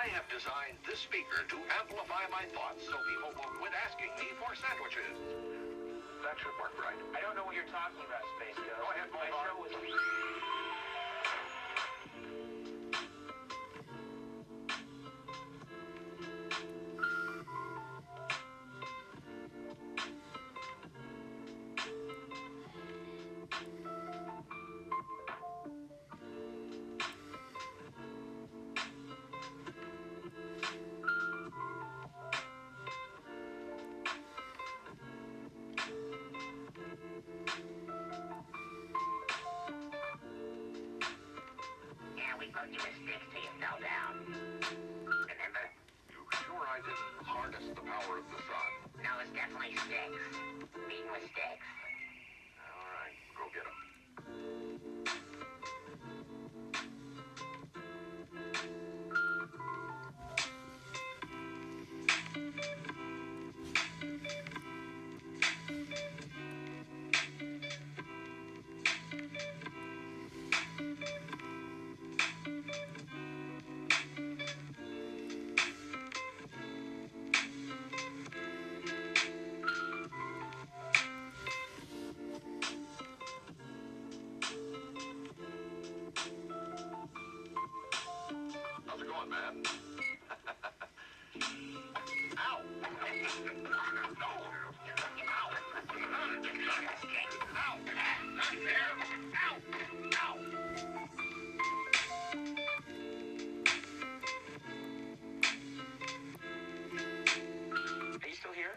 I have designed this speaker to amplify my thoughts so people will quit asking me for sandwiches. That should work right. I don't know what you're talking about, Space Ghost. Go ahead, My Mulbar. show was... We put you with sticks till you fell down. Remember? You sure I didn't harness the power of the sun? No, it's definitely sticks. Beaten with sticks. All right, go get 'em. How's it going, man? Ow! No! Ow! Ow! Not there! Ow! Ow! Are you still here?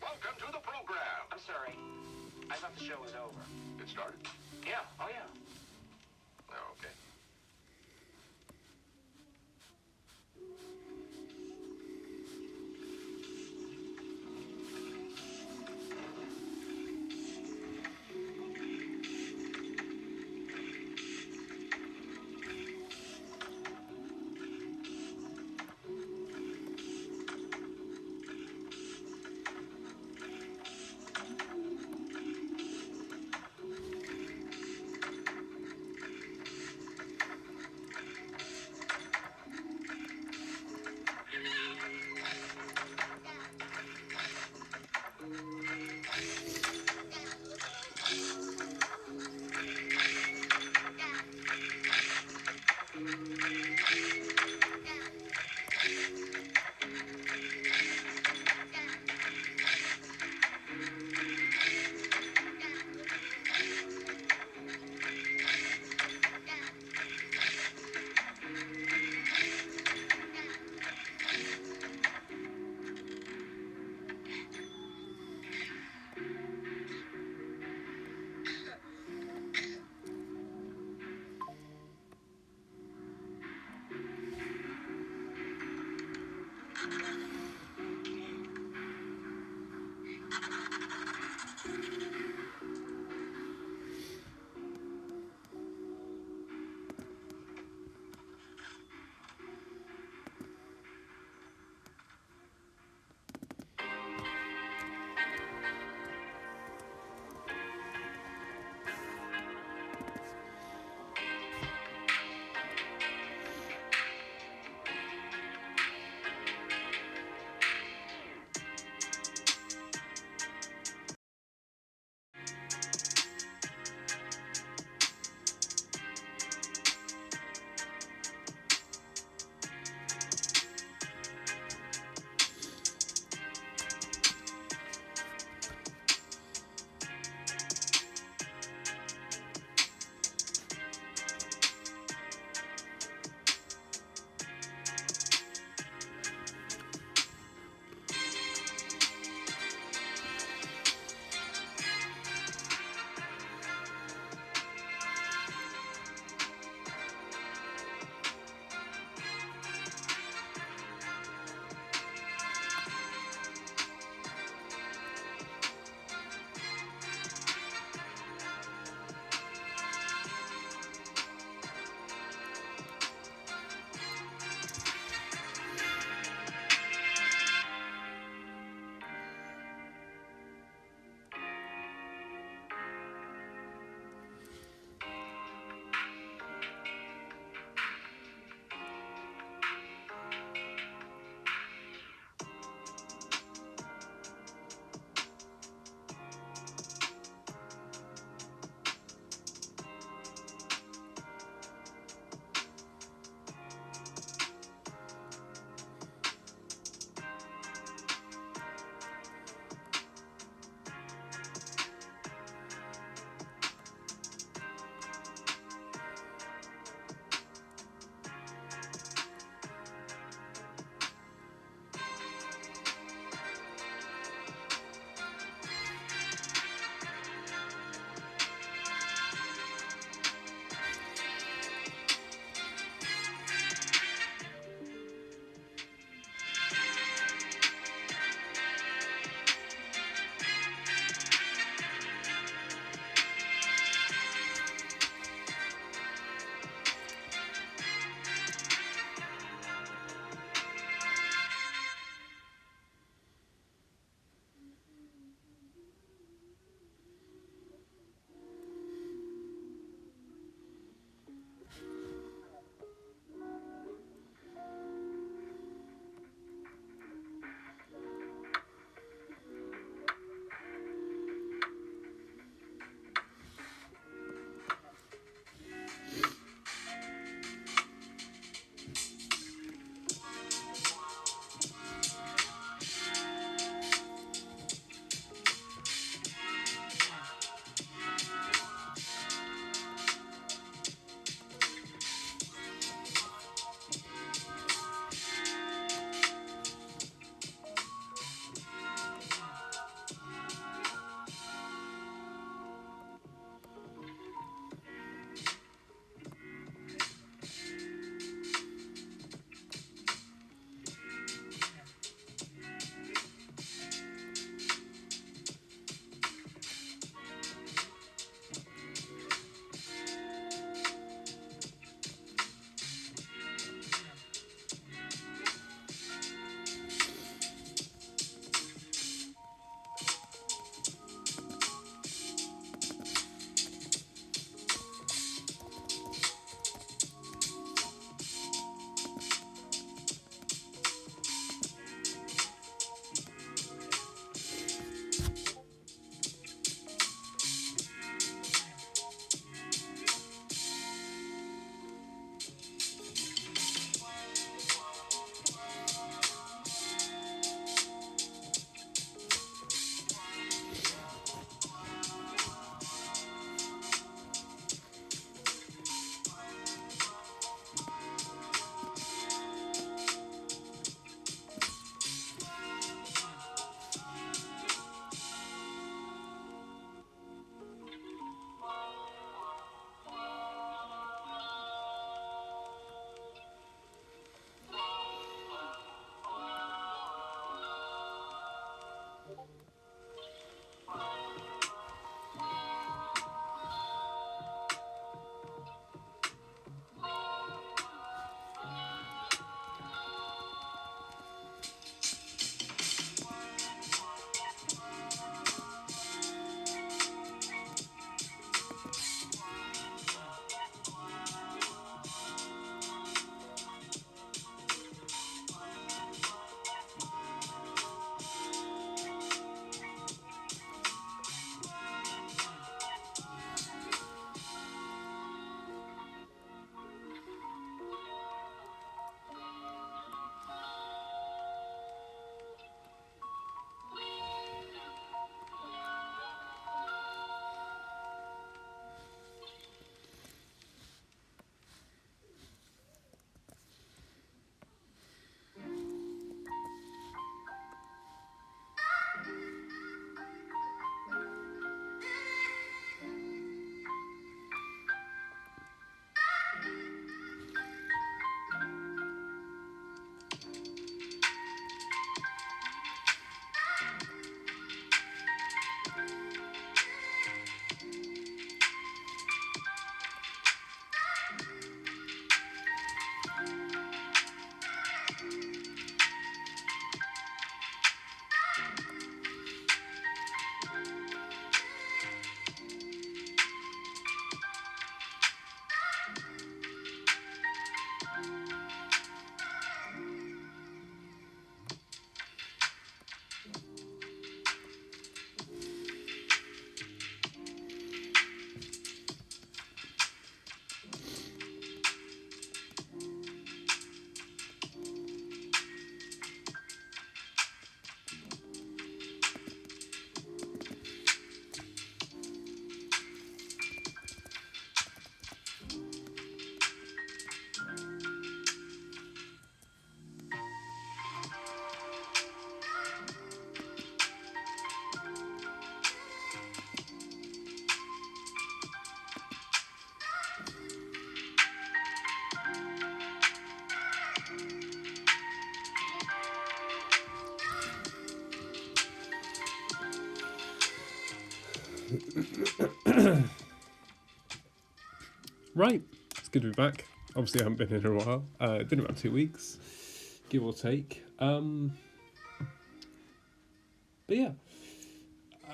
Welcome to the program. I'm sorry. I thought the show was over. It started? Yeah, oh yeah. Oh, okay. Right, it's good to be back. Obviously, I haven't been in a while. It's been about 2 weeks, give or take. But yeah,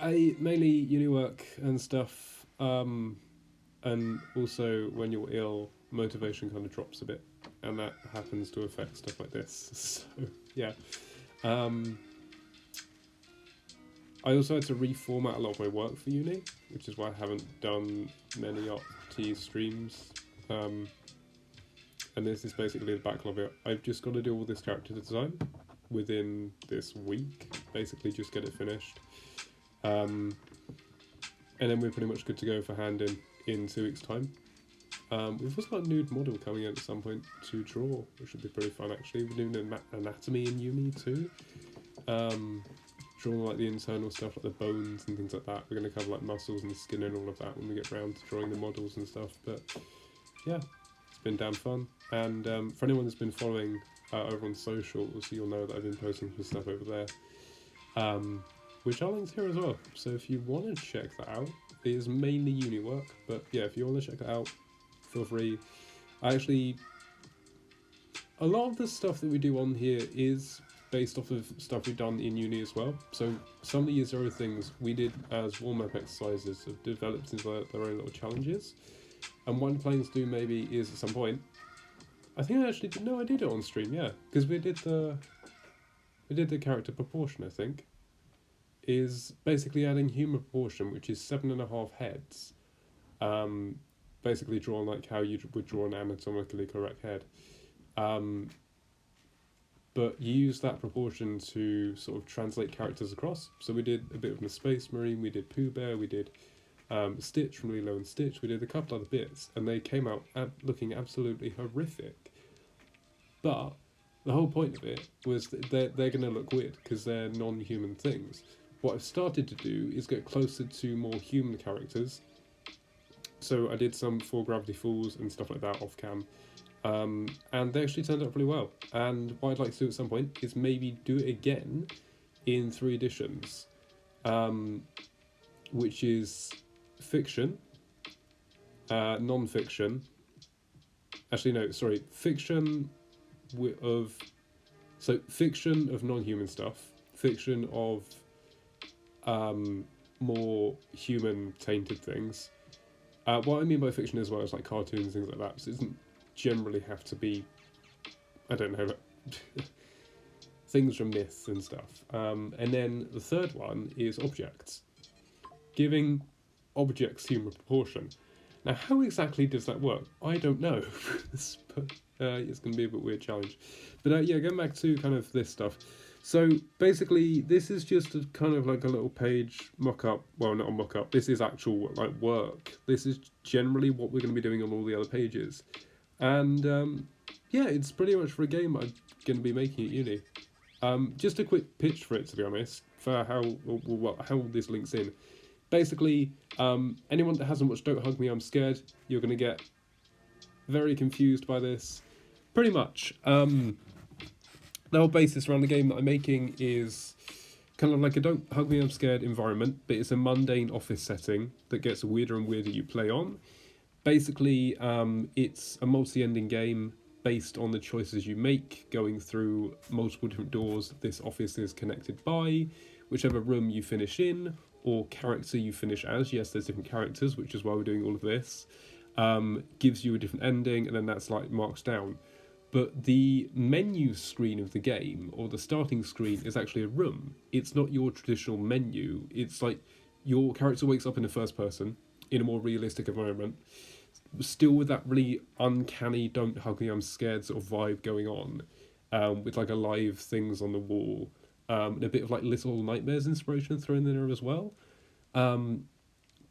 I mainly uni work and stuff. And also, when you're ill, motivation kind of drops a bit, and that happens to affect stuff like this. So yeah. I also had to reformat a lot of my work for uni, which is why I haven't done many Opti streams. And this is basically the backlog of it. I've just got to do all this character design within this week, basically just get it finished. And then we're pretty much good to go for hand in 2 weeks' time. We've also got a nude model coming out at some point to draw, which should be pretty fun actually. We're doing anatomy in uni too. Drawing like the internal stuff, like the bones and things like that. We're going to cover like muscles and skin and all of that when we get around to drawing the models and stuff. But yeah, it's been damn fun. And for anyone that's been following over on socials, you'll know that I've been posting some stuff over there, which I'll link here as well. So if you want to check that out, it is mainly uni work. But yeah, if you want to check it out, feel free. A lot of the stuff that we do on here is based off of stuff we've done in uni as well. So some of the Year Zero things we did as warm-up exercises have developed into their own little challenges. And what I'm planning to do maybe is at some point, I think I actually did, no, I did it on stream, yeah, because we did the character proportion, I think, is basically adding human proportion, which is 7.5 heads, basically drawn like how you would draw an anatomically correct head. But you use that proportion to sort of translate characters across. So we did a bit of a Space Marine, we did Pooh Bear, we did Stitch from Lilo and Stitch, we did a couple other bits, and they came out looking absolutely horrific. But the whole point of it was that they're going to look weird because they're non-human things. What I've started to do is get closer to more human characters. So I did some 4 Gravity Falls and stuff like that off cam. And they actually turned out really well. And what I'd like to do at some point is maybe do it again in 3 editions, which is fiction, non-fiction. Actually, no, sorry, fiction fiction of non-human stuff, fiction of more human-tainted things. What I mean by fiction as well is like cartoons, things like that. So it doesn't generally have to be, I don't know, like things from myths and stuff. And then the third one is objects. Giving objects human proportion. Now, how exactly does that work? I don't know. But it's going to be a bit weird challenge. But yeah, going back to kind of this stuff. So basically, this is just a kind of like a little page mock-up. Well, not a mock-up. This is actual like work. This is generally what we're going to be doing on all the other pages. And yeah, it's pretty much for a game I'm going to be making at uni. Just a quick pitch for it, to be honest, for how this links in. Basically, anyone that hasn't watched Don't Hug Me, I'm Scared, you're going to get very confused by this. Pretty much. The whole basis around the game that I'm making is kind of like a Don't Hug Me, I'm Scared environment, but it's a mundane office setting that gets weirder and weirder you play on. Basically, it's a multi-ending game based on the choices you make, going through multiple different doors this office is connected by, whichever room you finish in, or character you finish as. Yes, there's different characters, which is why we're doing all of this. Gives you a different ending, and then that's like marks down. But the menu screen of the game, or the starting screen, is actually a room. It's not your traditional menu. It's like your character wakes up in the first person, in a more realistic environment, still with that really uncanny Don't Hug Me, I'm Scared sort of vibe going on, with like alive things on the wall, and a bit of like Little Nightmares inspiration thrown in there as well.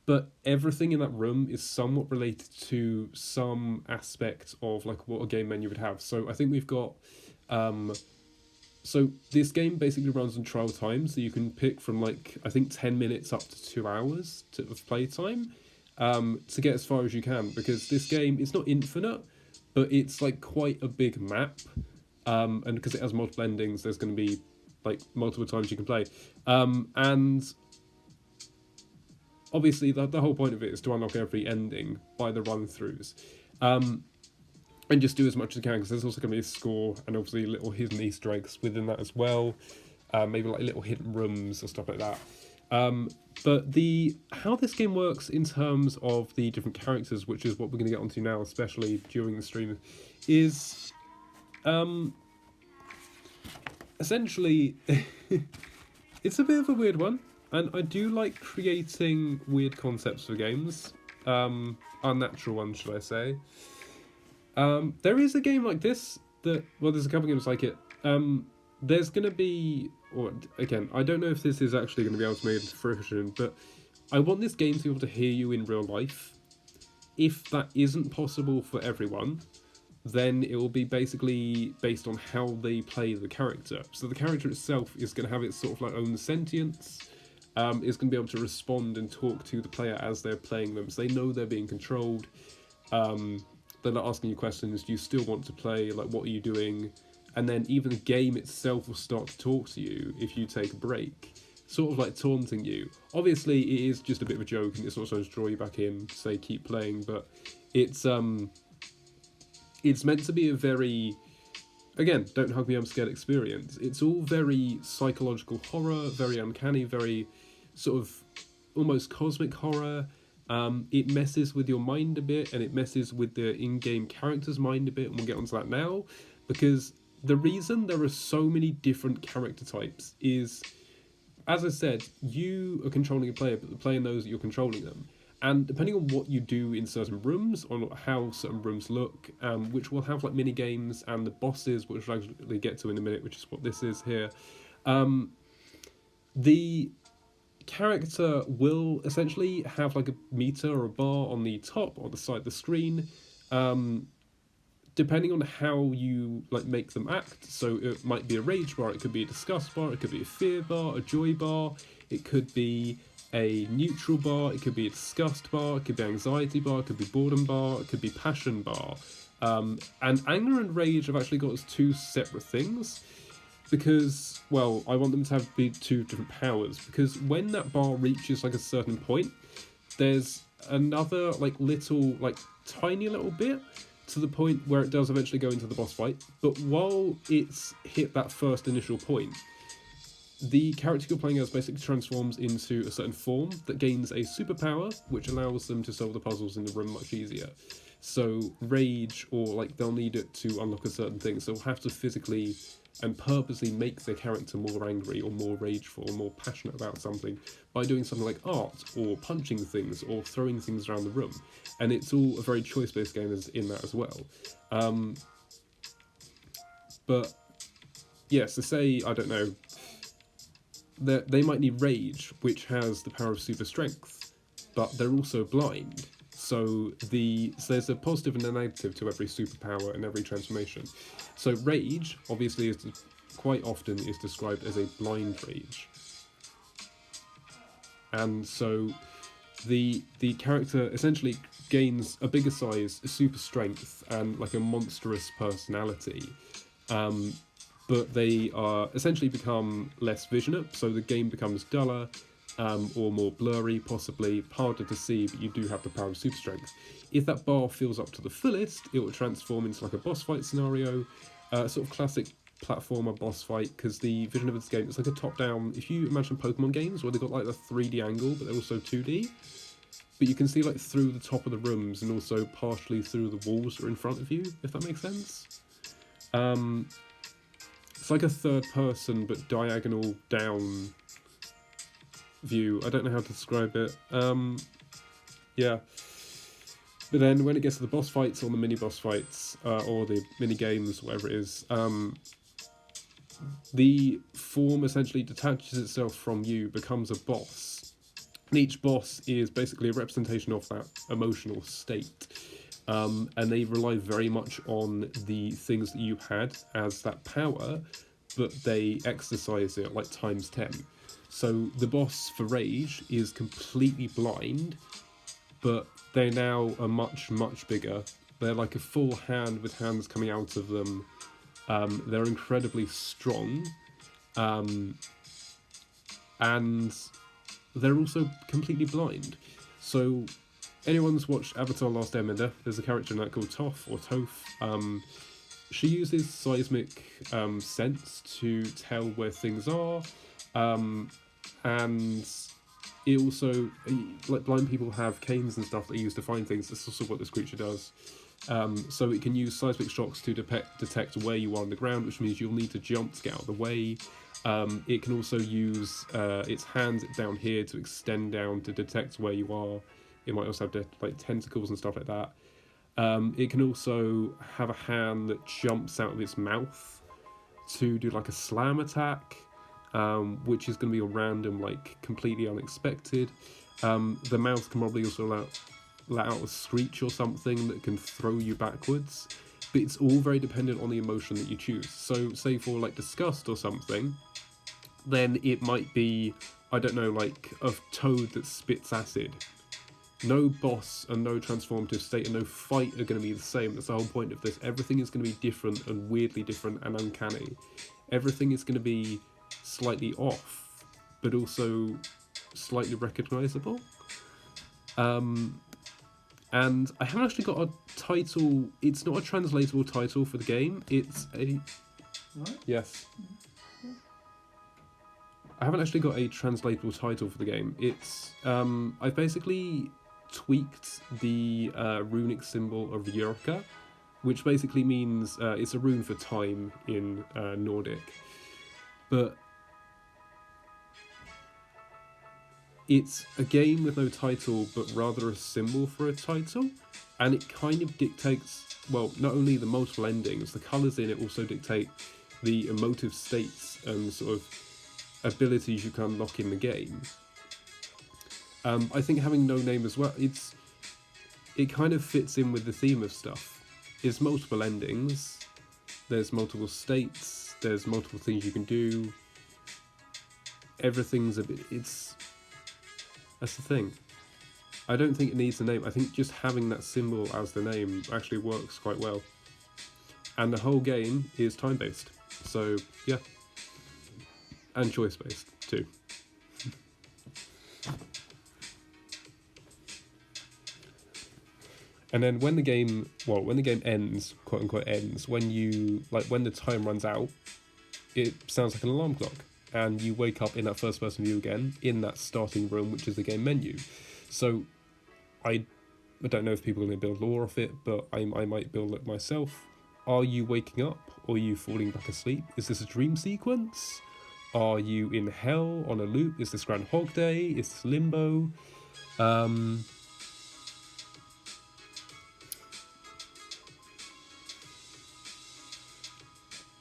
But everything in that room is somewhat related to some aspect of like what a game menu would have. So I think we've got, so this game basically runs on trial time, so you can pick from like, I think 10 minutes up to 2 hours of playtime, to get as far as you can, because this game, it's not infinite, but it's like quite a big map, and because it has multiple endings, there's going to be like multiple times you can play, and obviously the whole point of it is to unlock every ending by the run-throughs. And just do as much as you can, because there's also going to be a score and obviously little hidden Easter eggs within that as well. Maybe like little hidden rooms or stuff like that. But how this game works in terms of the different characters, which is what we're going to get onto now, especially during the stream, is essentially it's a bit of a weird one, and I do like creating weird concepts for games, unnatural ones, should I say. There is a game like this that, well, there's a couple of games like it. There's going to be, or again, I don't know if this is actually going to be able to make it to fruition, but I want this game to be able to hear you in real life. If that isn't possible for everyone, then it will be basically based on how they play the character. So the character itself is going to have its sort of like own sentience. It's going to be able to respond and talk to the player as they're playing them, so they know they're being controlled. They're not asking you questions. Do you still want to play? Like, what are you doing? And then even the game itself will start to talk to you if you take a break, sort of like taunting you. Obviously, it is just a bit of a joke, and it's also to draw you back in, say keep playing. But it's meant to be a very, again, don't hug me, I'm scared experience. It's all very psychological horror, very uncanny, very sort of almost cosmic horror. It messes with your mind a bit, and it messes with the in-game character's mind a bit, and we'll get onto that now, because the reason there are so many different character types is, as I said, you are controlling a player, but the player knows that you're controlling them. And depending on what you do in certain rooms, on how certain rooms look, which will have like mini games and the bosses, which we'll actually get to in a minute, which is what this is here, the character will essentially have like a meter or a bar on the top or the side of the screen, depending on how you like make them act. So it might be a rage bar, it could be a disgust bar, it could be a fear bar, a joy bar, it could be a neutral bar, it could be a disgust bar, it could be anxiety bar, it could be boredom bar, it could be passion bar. And anger and rage have actually got as two separate things, because, well, I want them to be two different powers, because when that bar reaches like a certain point, there's another like little, like tiny little bit to the point where it does eventually go into the boss fight. But while it's hit that first initial point, the character you're playing as basically transforms into a certain form that gains a superpower, which allows them to solve the puzzles in the room much easier. So rage, or like they'll need it to unlock a certain thing, so they'll have to physically and purposely make their character more angry or more rageful or more passionate about something by doing something like art or punching things or throwing things around the room. And it's all a very choice-based game in that as well. But yes, to say, I don't know, they might need rage, which has the power of super strength, but they're also blind. So there's a positive and a negative to every superpower and every transformation. So rage, obviously, quite often is described as a blind rage. And so the character essentially gains a bigger size, super strength, and like a monstrous personality. But they are essentially become less visionate, so the game becomes duller, or more blurry, possibly harder to see, but you do have the power of super strength. If that bar fills up to the fullest, it will transform into like a boss fight scenario, sort of classic platformer boss fight, because the vision of this game is like a top-down. If you imagine Pokemon games where they've got like the 3D angle, but they're also 2D, but you can see like through the top of the rooms and also partially through the walls that are in front of you, if that makes sense. It's like a third person but diagonal down view. I don't know how to describe it. Yeah. But then when it gets to the boss fights or the mini boss fights, or the mini games, whatever it is, the form essentially detaches itself from you, becomes a boss. And each boss is basically a representation of that emotional state. And they rely very much on the things that you had as that power, but they exercise it like times 10. So the boss for Rage is completely blind, but they now are much, much bigger. They're like a full hand with hands coming out of them. They're incredibly strong. And they're also completely blind. So anyone that's watched Avatar: Last Airbender, there's a character in that called Toph or Toph. She uses seismic sense to tell where things are, and it also, like, blind people have canes and stuff that they use to find things. That's also what this creature does. So it can use seismic shocks to detect where you are on the ground, which means you'll need to jump to get out of the way. It can also use its hands down here to extend down to detect where you are. It might also have like tentacles and stuff like that. It can also have a hand that jumps out of its mouth to do like a slam attack, which is going to be a random, like completely unexpected. The mouth can probably also let out a screech or something that can throw you backwards. But it's all very dependent on the emotion that you choose. So say for like disgust or something, then it might be, I don't know, like a toad that spits acid. No boss and no transformative state and no fight are going to be the same. That's the whole point of this. Everything is going to be different and weirdly different and uncanny. Everything is going to be slightly off, but also slightly recognisable. And I haven't actually got a title. It's not a translatable title for the game. It's a... What? Yes. I haven't actually got a translatable title for the game. It's... I've basically tweaked the runic symbol of Eureka, which basically means... it's a rune for time in Nordic. But... it's a game with no title, but rather a symbol for a title, and it kind of dictates, well, not only the multiple endings, the colours in it also dictate the emotive states and sort of abilities you can unlock in the game. I think having no name as well, it kind of fits in with the theme of stuff. It's multiple endings, there's multiple states, there's multiple things you can do, everything's a bit, that's the thing. I don't think it needs a name. I think just having that symbol as the name actually works quite well. And the whole game is time-based. So, yeah. And choice-based, too. And then when the game ends, quote-unquote ends, when the time runs out, it sounds like an alarm clock. And you wake up in that first-person view again, in that starting room, which is the game menu. So, I don't know if people are going to build lore off it, but I might build it myself. Are you waking up, or are you falling back asleep? Is this a dream sequence? Are you in hell on a loop? Is this Groundhog Day? Is this Limbo?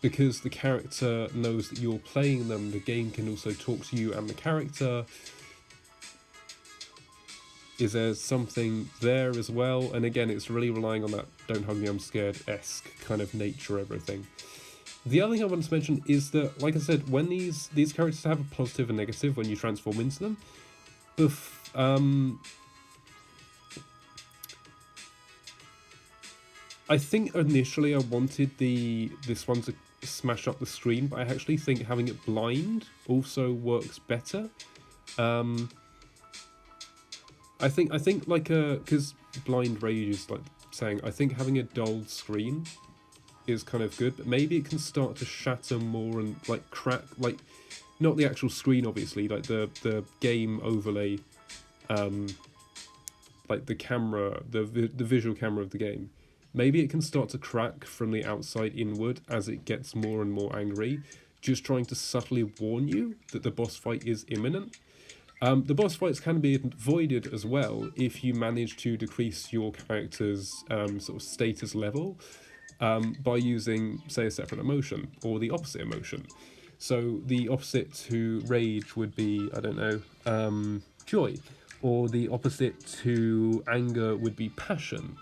Because the character knows that you're playing them, the game can also talk to you and the character. Is there something there as well? And again, it's really relying on that "don't hug me, I'm scared"-esque kind of nature of everything. The other thing I wanted to mention is that, like I said, when these characters have a positive and negative when you transform into them, I think initially I wanted this one to smash up the screen, but I actually think having it blind also works better. I think like because blind rage is like saying, I think having a dulled screen is kind of good, but maybe it can start to shatter more and like crack, like not the actual screen obviously, like the game overlay, like the camera, the visual camera of the game. Maybe it can start to crack from the outside inward as it gets more and more angry, just trying to subtly warn you that the boss fight is imminent. The boss fights can be avoided as well if you manage to decrease your character's sort of status level by using, say, a separate emotion or the opposite emotion. So the opposite to rage would be, I don't know, joy, or the opposite to anger would be passion.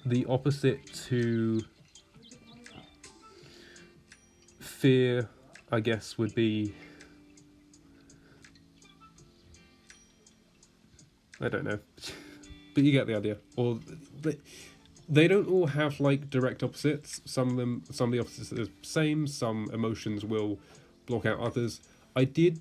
The opposite to fear, I guess, would be, I don't know, but you get the idea. Or they don't all have like direct opposites. Some of the opposites are the same. Some emotions will block out others. I did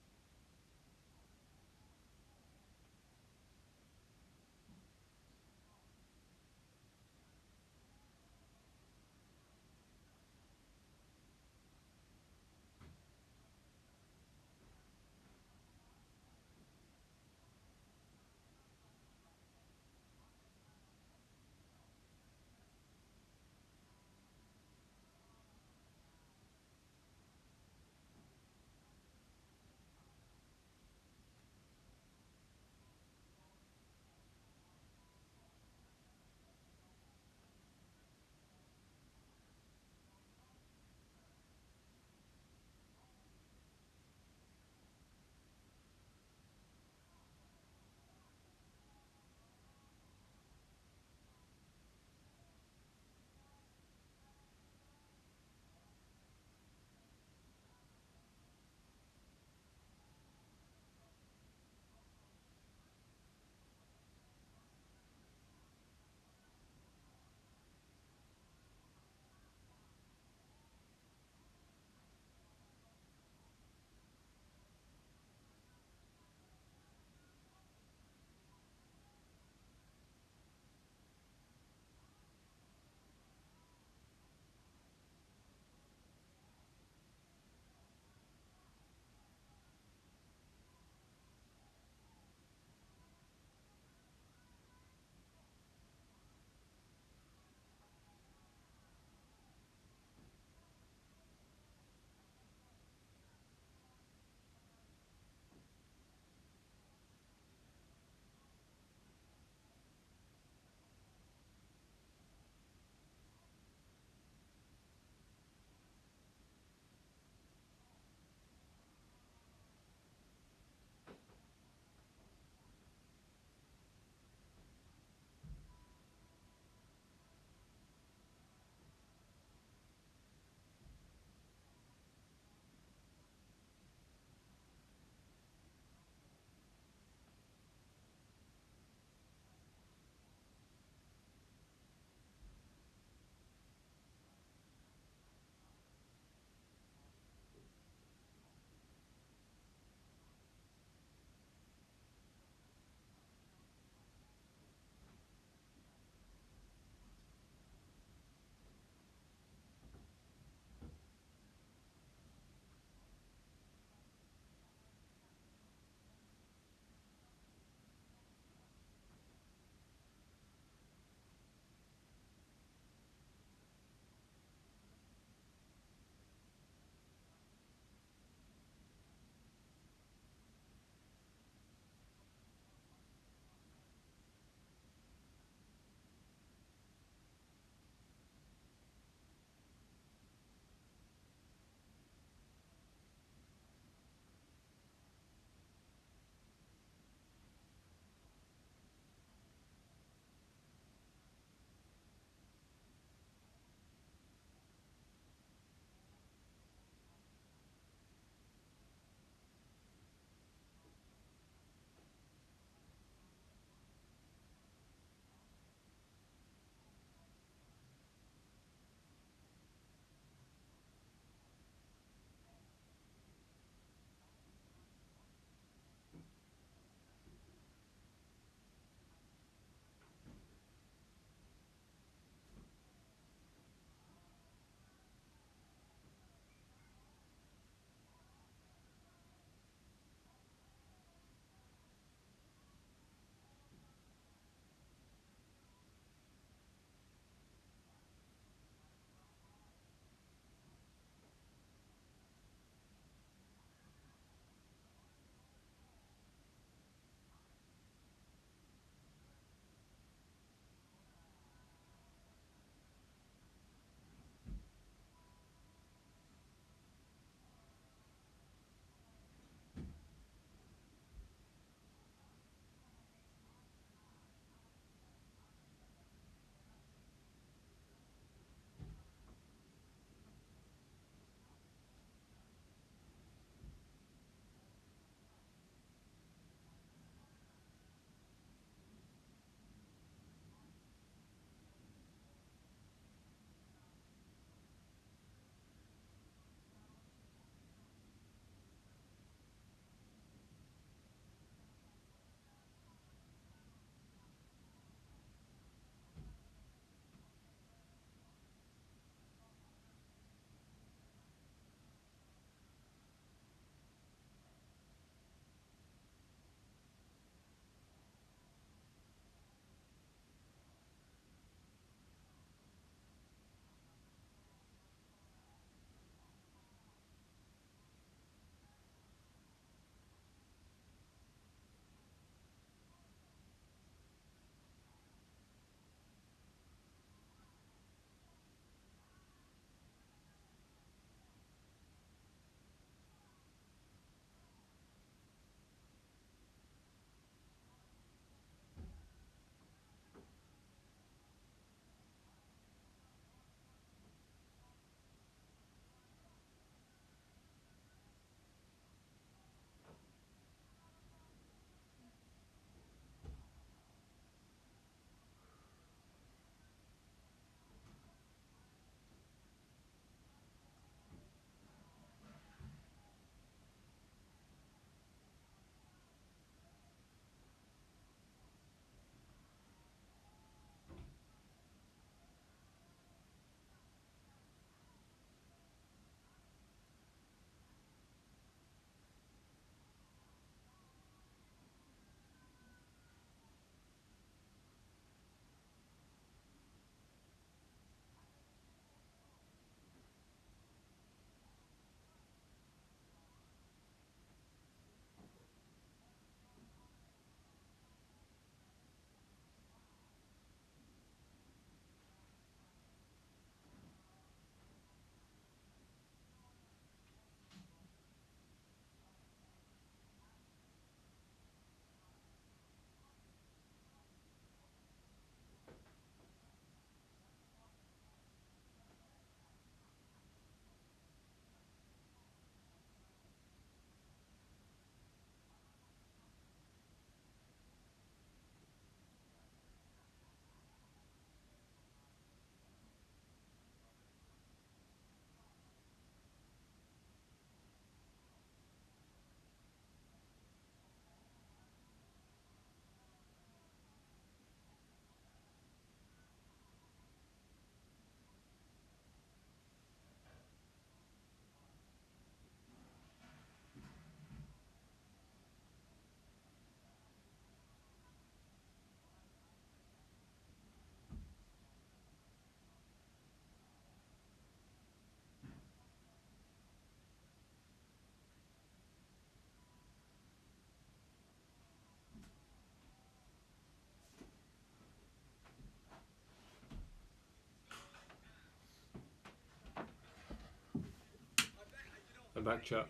I'm back, chat.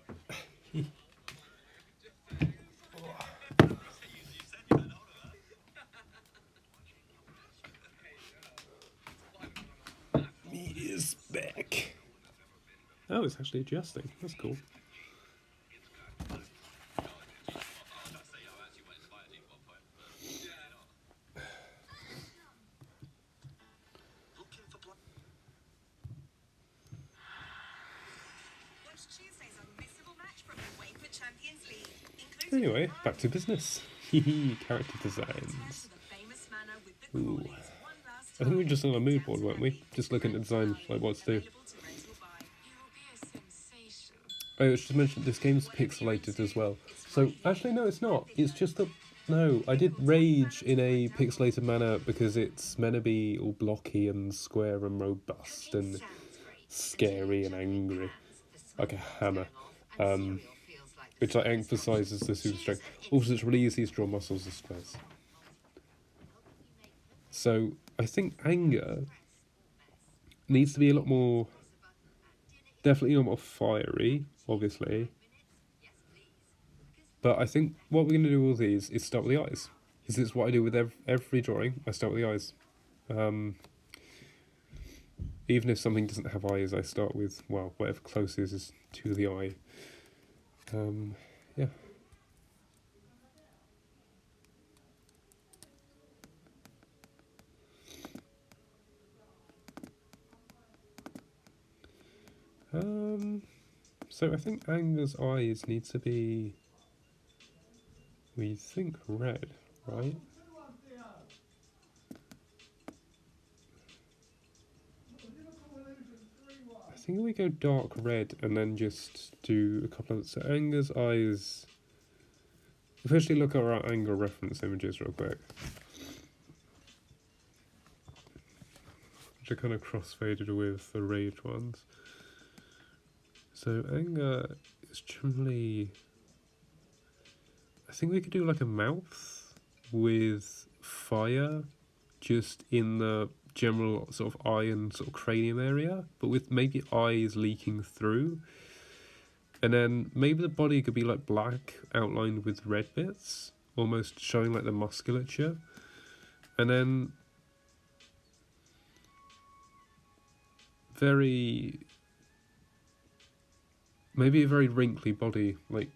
Me is back. Oh, it's actually adjusting. That's cool. Anyway, back to business. Character designs. Ooh. I think we were just on a mood board, weren't we? Just looking at designs, like what to do. Oh, I should mention this game's pixelated as well. So, actually no, it's not. It's just that, no, I did rage in a pixelated manner because it's meant to be all blocky and square and robust and scary and angry. Like a hammer. Which like emphasises the super strength. Also, it's really easy to draw muscles as squares. So, I think anger needs to be a lot more, definitely a lot more fiery, obviously. But I think what we're going to do with all these is start with the eyes. Because it's what I do with every drawing, I start with the eyes. Even if something doesn't have eyes, I start with, well, whatever closest is to the eye. Yeah. So I think Anger's eyes need to be, we think red, right? I think we go dark red and then just do a couple of, so Anger's eyes, if we actually look at our Anger reference images real quick, which are kind of cross-faded with the Rage ones. So Anger is generally, I think we could do like a mouth with fire just in the general sort of eye and sort of cranium area, but with maybe eyes leaking through. And then maybe the body could be like black outlined with red bits, almost showing like the musculature. And then maybe a very wrinkly body, like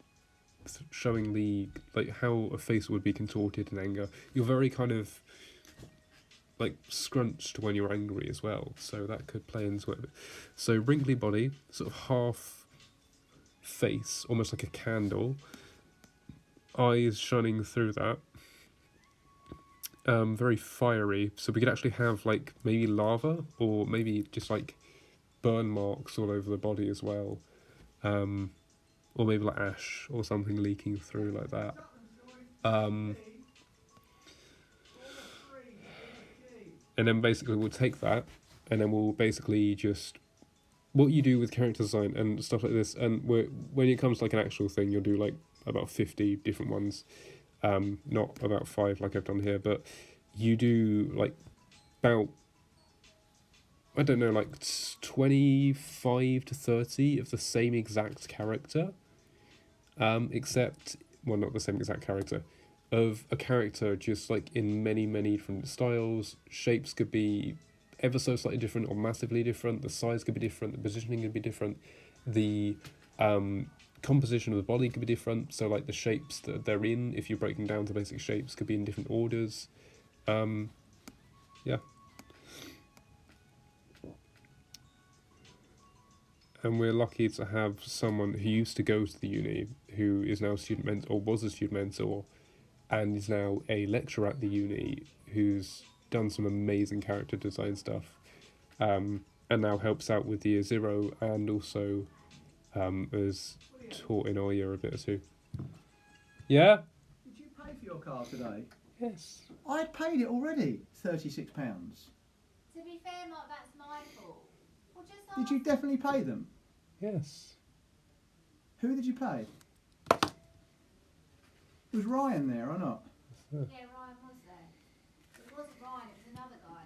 showing the, like how a face would be contorted in anger. You're very kind of like scrunched when you're angry as well, so that could play into it. So wrinkly body, sort of half face, almost like a candle, eyes shining through that. Very fiery, so we could actually have like maybe lava or maybe just like burn marks all over the body as well. Or maybe like ash or something leaking through like that. And then basically we'll take that and then we'll basically just, what you do with character design and stuff like this, and when it comes to like an actual thing, you'll do like about 50 different ones, not about 5 like I've done here, but you do like about, I don't know, like 25 to 30 of the same exact character, except, well, not the same exact character, of a character just like in many, many different styles. Shapes could be ever so slightly different or massively different, the size could be different, the positioning could be different, the composition of the body could be different, so like the shapes that they're in, if you're breaking down to basic shapes, could be in different orders. Yeah. And we're lucky to have someone who used to go to the uni, who is now a student mentor, or was a student mentor, and is now a lecturer at the uni, who's done some amazing character design stuff, and now helps out with Year Zero, and also has taught in our year a bit or two. Yeah? Did you pay for your car today? Yes. I paid it already, £36. To be fair, Mark, that's my fault. Well, just Did you definitely pay them? Yes. Who did you pay? Was Ryan there or not? Yeah, Ryan was there. It wasn't Ryan, it was another guy.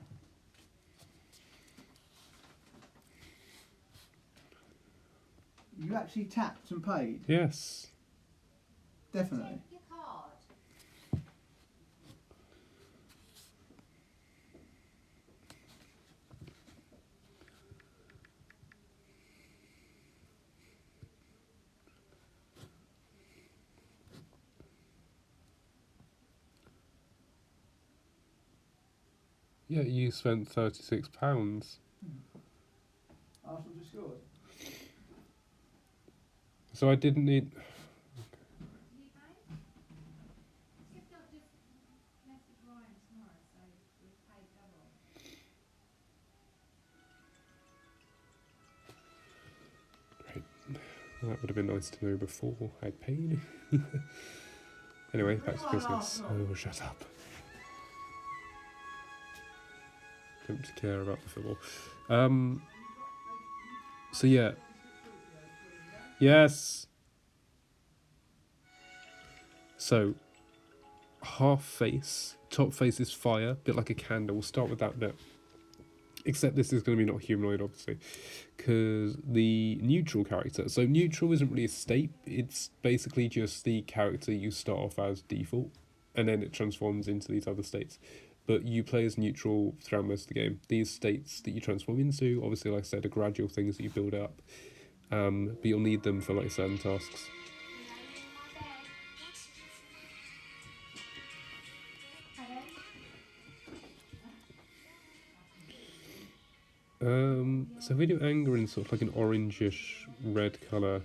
You actually tapped and paid? Yes. Definitely. Your card. Yeah, you spent £36. Arsenal just scored. So I didn't need. You pay? Skip don't just message Ryan tomorrow, so we've paid double. Great. That would have been nice to know before I'd paid. Anyway, back to business. Oh, shut up. Don't care about the football. So yeah. Yes. So half face, top face is fire, bit like a candle. We'll start with that bit. Except this is going to be not humanoid, obviously, because the neutral character. So neutral isn't really a state. It's basically just the character you start off as default, and then it transforms into these other states. But you play as neutral throughout most of the game. These states that you transform into, obviously, like I said, are gradual things that you build up. But you'll need them for like certain tasks. So if we do anger in sort of like an orangish red colour,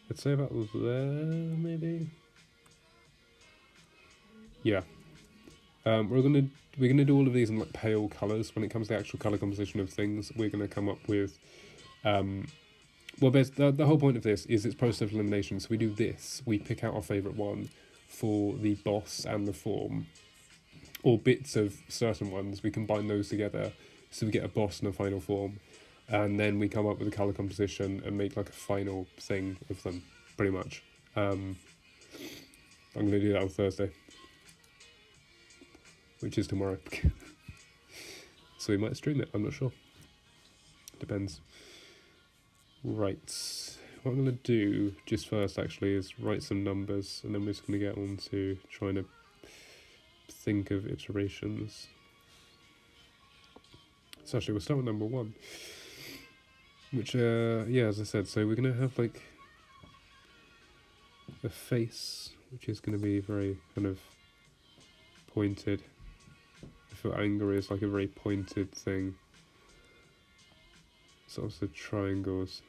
I'd say about there, maybe? Yeah. We're gonna do all of these in like pale colours. When it comes to the actual colour composition of things, we're gonna come up with well, there's the whole point of this is it's process of elimination. So we do this, we pick out our favourite one for the boss and the form, or bits of certain ones, we combine those together so we get a boss and a final form, and then we come up with a colour composition and make like a final thing of them, pretty much. I'm going to do that on Thursday, which is tomorrow. So we might stream it, I'm not sure. Depends. Right, what I'm going to do just first actually is write some numbers, and then we're just going to get on to trying to think of iterations. So actually we'll start with number 1, which yeah, as I said, so we're going to have like a face which is going to be very kind of pointed. I feel anger is like a very pointed thing. So also triangles.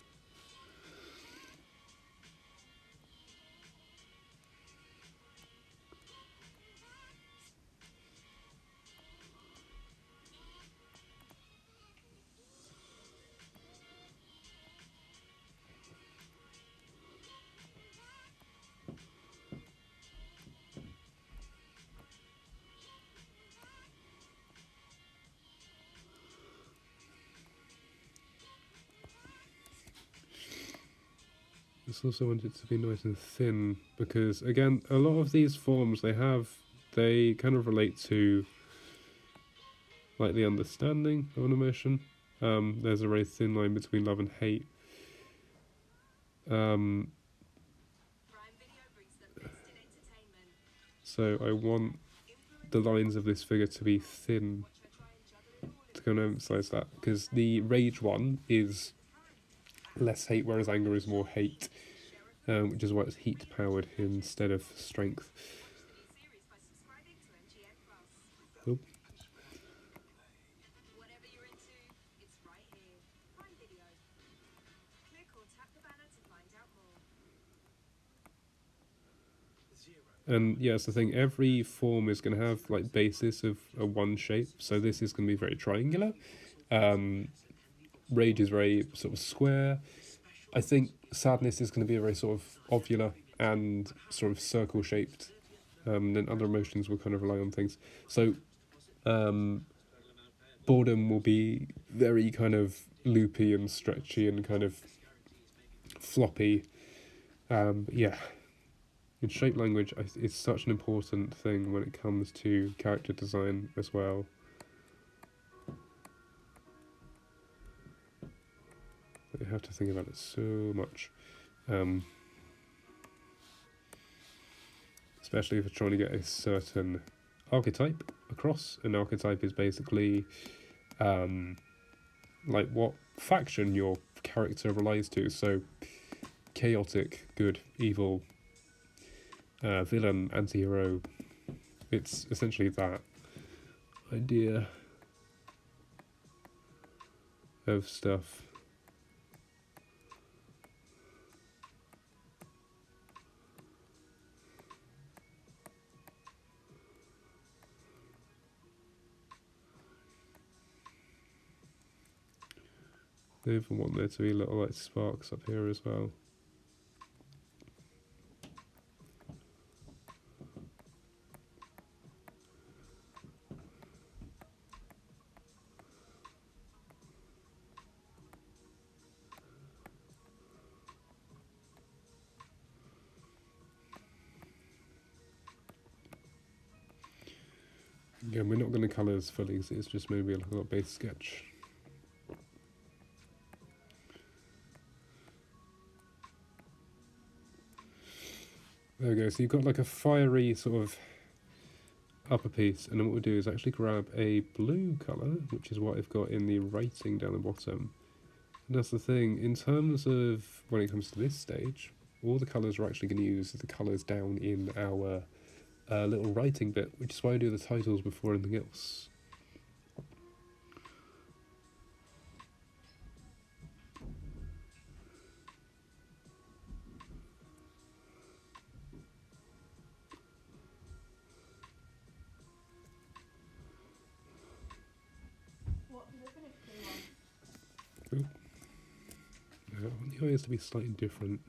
I also want it to be nice and thin, because again, a lot of these forms they kind of relate to like the understanding of an emotion. There's a very thin line between love and hate. So I want the lines of this figure to be thin to kind of emphasize that, because the rage one is less hate, whereas anger is more hate, which is why it's heat powered instead of strength. Oh. And yeah, it's the thing, every form is going to have like basis of a one shape, so this is going to be very triangular. Rage is very sort of square. I think sadness is going to be a very sort of ovular and sort of circle shaped. Then other emotions will kind of rely on things. So boredom will be very kind of loopy and stretchy and kind of floppy. Yeah. In shape language, it's such an important thing when it comes to character design as well. You have to think about it so much. Especially if you're trying to get a certain archetype across. An archetype is basically like what faction your character relies to. So chaotic, good, evil, villain, anti-hero. It's essentially that idea of stuff. They even want there to be little like sparks up here as well. Yeah, we're not going to colour this fully, so it's just maybe like a little base sketch. There we go, so you've got like a fiery sort of upper piece, and then what we'll do is actually grab a blue colour, which is what I've got in the writing down the bottom. And that's the thing, in terms of when it comes to this stage, all the colours we're actually going to use are the colours down in our little writing bit, which is why I do the titles before anything else. What did it finish to? I want the eyes to be slightly different.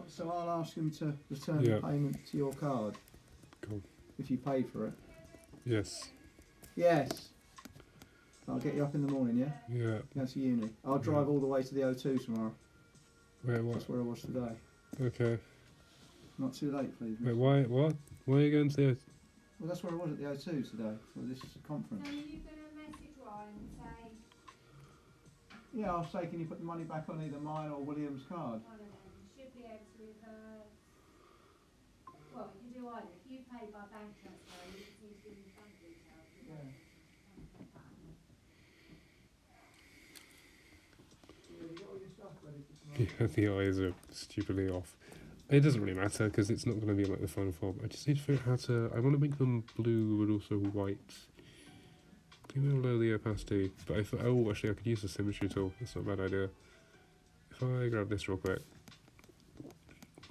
So I'll ask him to return Yeah. the payment to your card. Cool. If you paid for it. Yes. Yes. I'll get you up in the morning, yeah? Yeah. Go to uni. I'll drive all the way to the O2 tomorrow. Wait, what? That's where I was today. Okay. Not too late, please. Wait, miss. why? What? Why are you going to the... Well, that's where I was at the O2 today for this conference. So are you going to message Ryan and say Yeah, I'll say, can you put the money back on either mine or William's card? one of them? You should be able to reverse. Well, you can do either. If you pay by bank transfer, you just need to give me bank details. You know. You got all your stuff ready for tomorrow? Yeah, the eyes are stupidly off. It doesn't really matter, because it's not going to be like the final form. I just need to figure out how to... I want to make them blue, but also white. Maybe I'll lower the opacity. But if... Oh, actually, I could use the symmetry tool. That's not a bad idea. If I grab this real quick,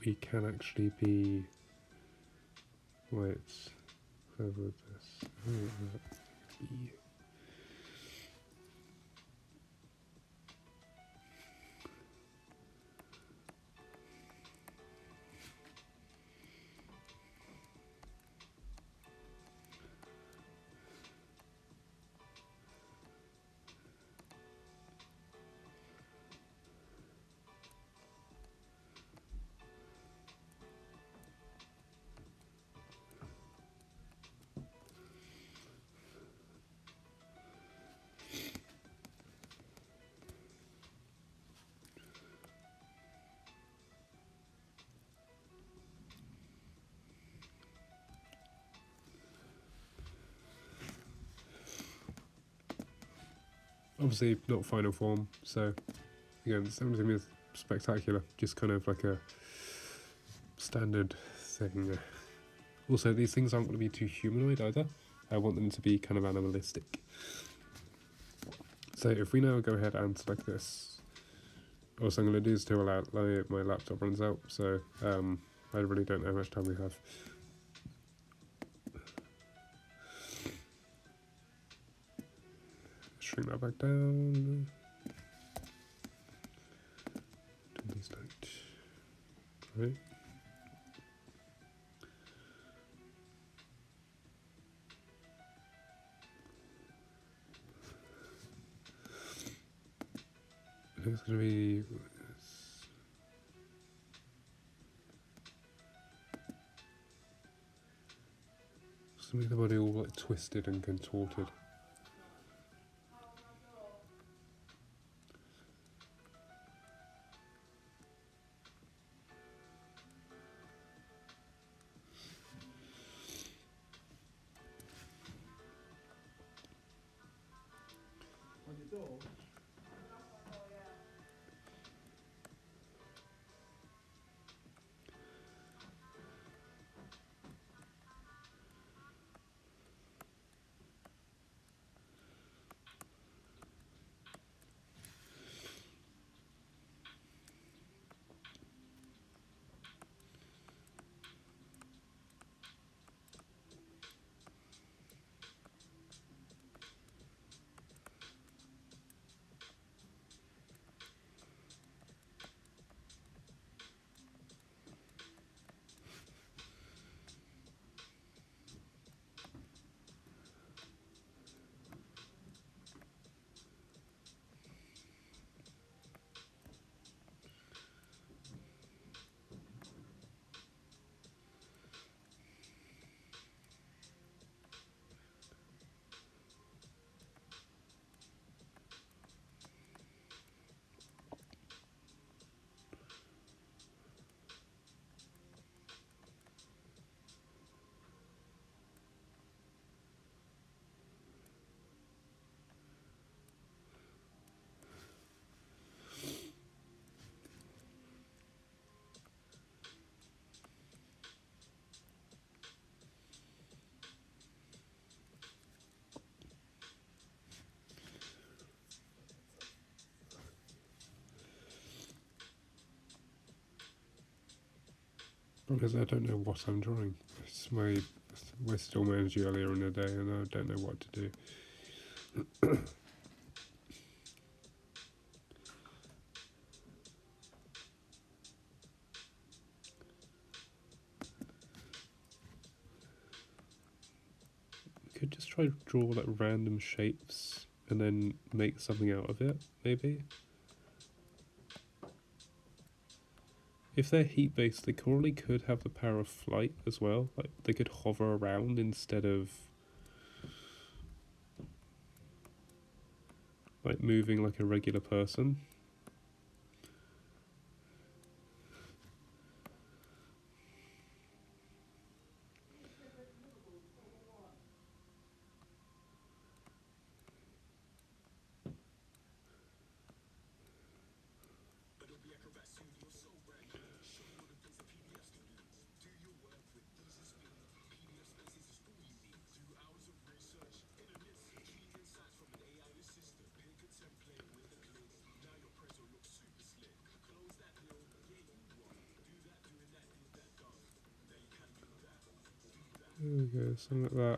we can actually be... Wait. Where would this... Where would that be? Obviously not final form, so again, something is spectacular, just kind of like a standard thing. Also, these things aren't going to be too humanoid either. I want them to be kind of animalistic. So if we now go ahead and select this, also I'm going to do is to allow my laptop runs out, so I really don't know how much time we have. Shrink that back down. Delete that. Right. going to be... It's going to make the body all like twisted and contorted. On your door. Because I don't know what I'm drawing. It's wasted all my energy earlier in the day and I don't know what to do. Could just try to draw like random shapes and then make something out of it, maybe? If they're heat-based, they probably could have the power of flight as well. Like, they could hover around instead of like moving like a regular person. There we go, something like that.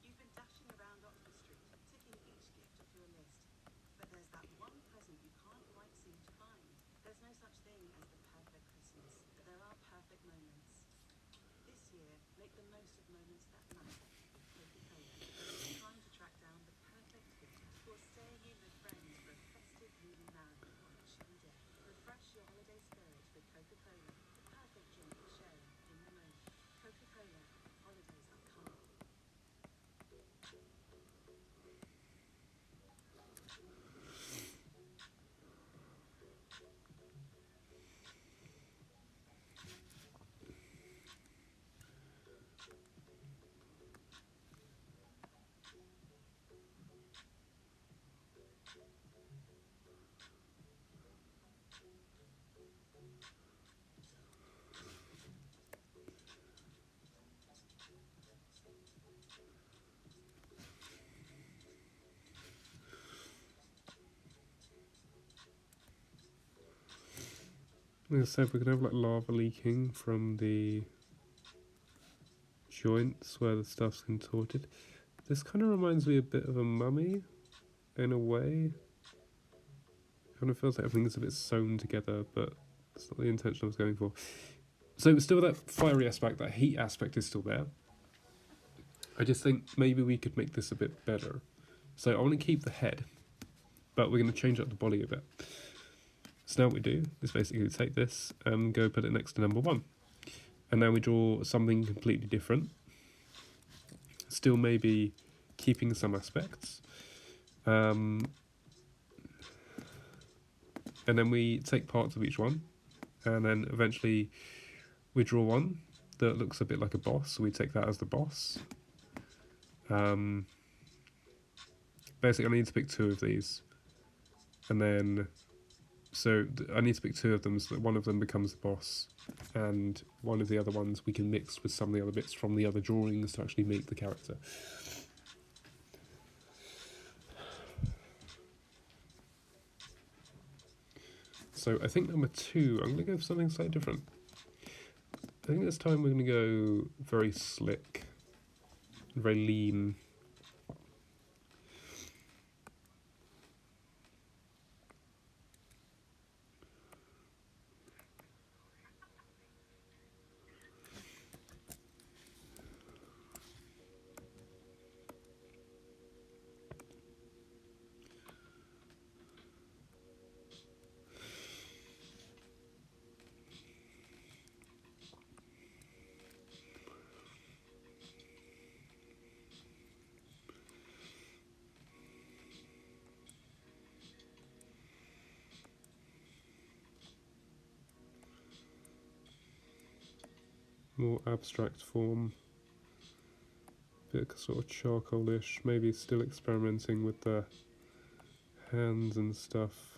You've been dashing around Oxford Street, ticking each gift off your list. But there's that one present you can't quite seem to find. There's no such thing as the perfect Christmas, but there are perfect moments. This year, make the most of moments that matter. Coca-Cola. It's time to track down the perfect gift for staying in with friends for a festive movie marathon on a chilly day. Refresh your holiday spirit with Coca-Cola, the perfect drink for sharing in the moment. Coca-Cola. Holidays are coming. Like I said, we're gonna have like lava leaking from the joints where the stuff's contorted. This kind of reminds me a bit of a mummy, in a way. Kind of feels like everything's a bit sewn together, but it's not the intention I was going for. So it's still that fiery aspect, that heat aspect is still there. I just think maybe we could make this a bit better. So I want to keep the head, but we're going to change up the body a bit. So now what we do is basically take this and go put it next to number 1. And now we draw something completely different. Still maybe keeping some aspects. And then we take parts of each one. And then eventually we draw one that looks a bit like a boss. So we take that as the boss. Basically I need to pick 2 of these. And then, so I need to pick 2 of them so that one of them becomes the boss. And one of the other ones we can mix with some of the other bits from the other drawings to actually make the character. So I think number 2, I'm going to go for something slightly different. I think this time we're going to go very slick, very lean. More abstract form, bit sort of charcoalish, maybe still experimenting with the hands and stuff.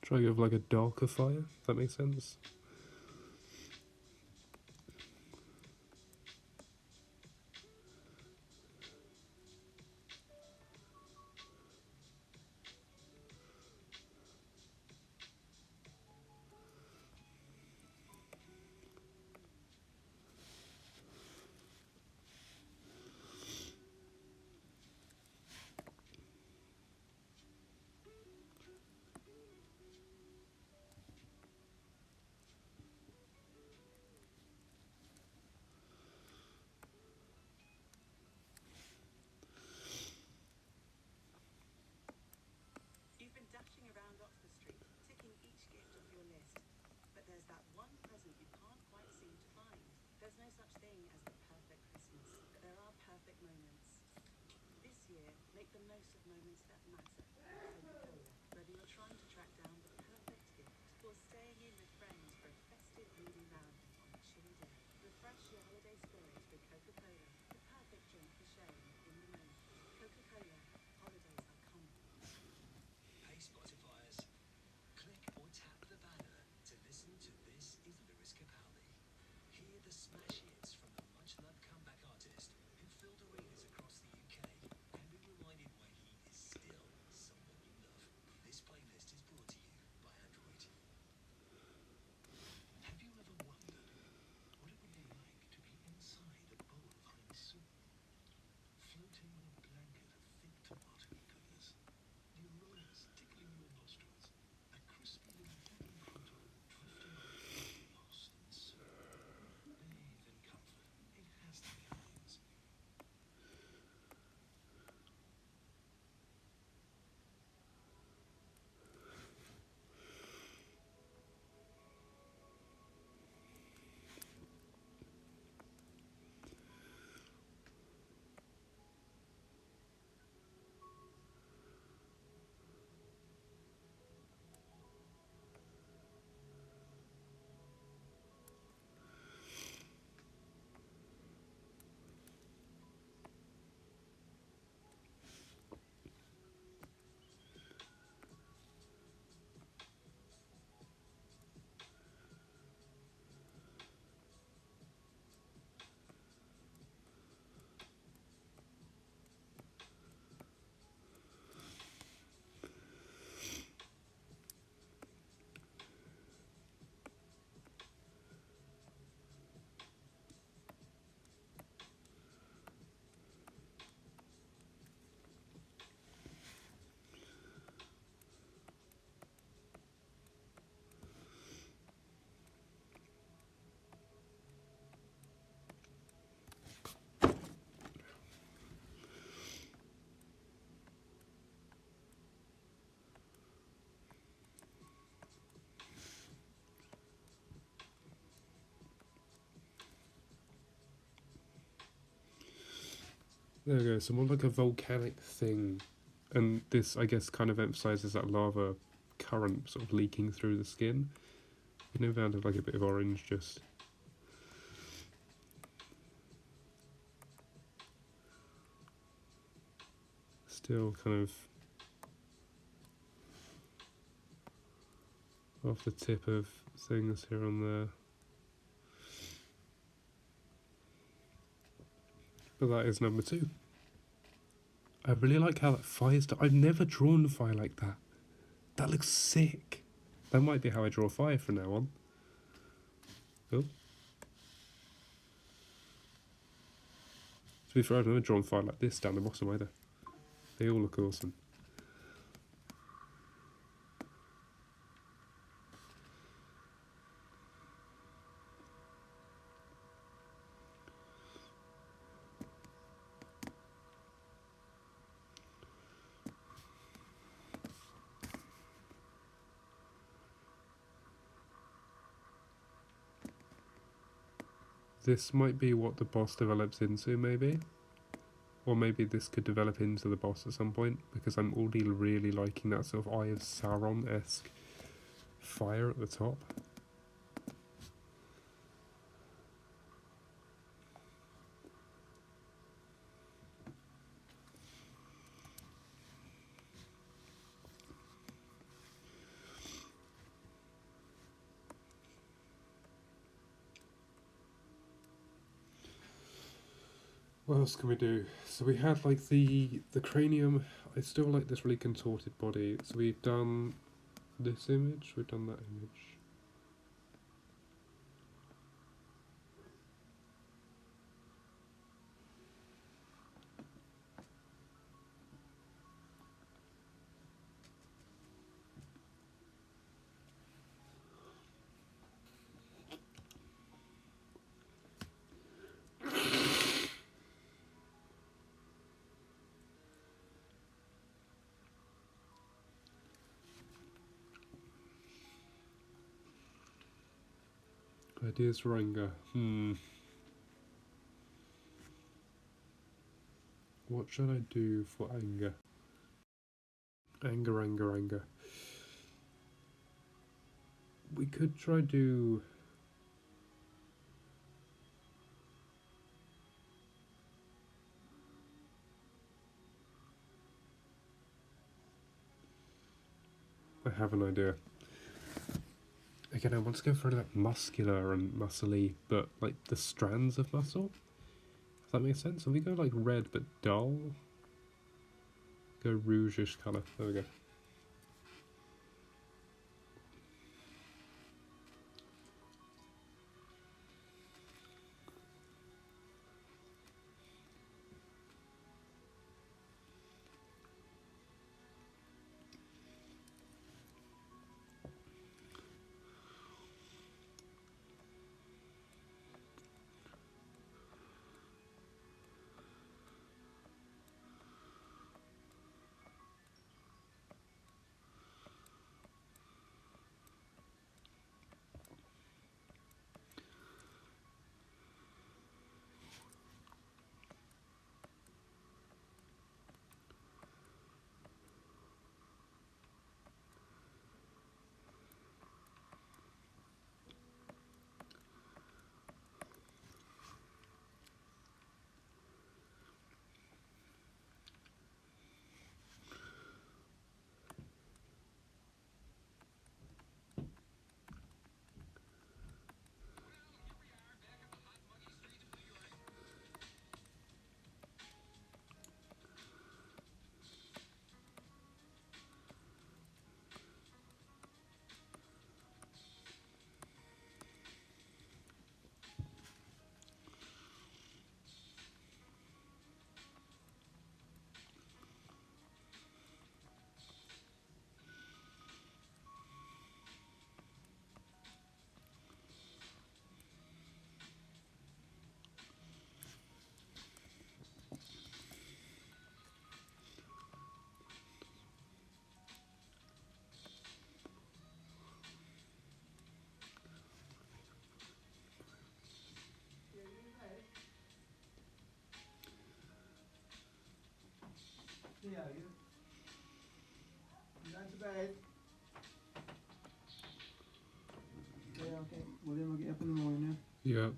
Try to go with like a darker fire, if that makes sense. You've been dashing around Oxford Street, ticking each gift off your list. But there's that one present you can't quite seem to find. There's no such thing as the perfect Christmas, but there are perfect moments. This year, make the most of moments that matter. Coca-Cola. Whether you're trying to track down the perfect gift or staying in with friends for a festive moody marathon on a chilly day, refresh your holiday spirit with Coca-Cola, the perfect drink for sharing in the moment. Coca-Cola. Holidays are coming. Hey Spotifyers, click or tap the banner to listen to This is Lewis Capaldi. Hear the smash hits from the much-loved comeback artist who filled arenas across the UK and be reminded why he is still someone you love. This playlist is brought to you by Android. Have you ever wondered what it would be like to be inside a bowl of honey soup, floating on a blanket of thick tomato goodness? The aromas tickling your nostrils, a crispy little hidden crouton drifting on, lost in soup. Bathe in comfort. It has to be Heinz. There we go, so more like a volcanic thing. And this, I guess, kind of emphasises that lava current sort of leaking through the skin. You know, down to like a bit of orange, just... Still kind of... off the tip of things here and there. But that is number 2. I really like how that fire's done. I've never drawn fire like that. That looks sick. That might be how I draw fire from now on. Oh. To be fair, I've never drawn fire like this down the bottom either. They all look awesome. This might be what the boss develops into, maybe. Or maybe this could develop into the boss at some point, because I'm already really liking that sort of Eye of Sauron-esque fire at the top. What else can we do? So we had like the cranium. I still like this really contorted body. So we've done this image. We've done that image. Ideas for anger. What should I do for anger? Anger, anger, anger. We could try do... I have an idea. Again, I want to go for that muscular and muscly, but like the strands of muscle. Does that make sense? If we go like red but dull, go rougeish colour. There we go. Yeah, you going to bed? Yeah, okay. William will get up in the morning, yeah? Yeah.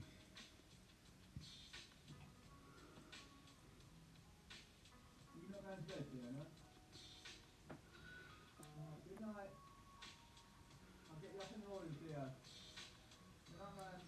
You're not going to bed, dear, no? Good night. I'll get you up in the morning, dear. Good night, man.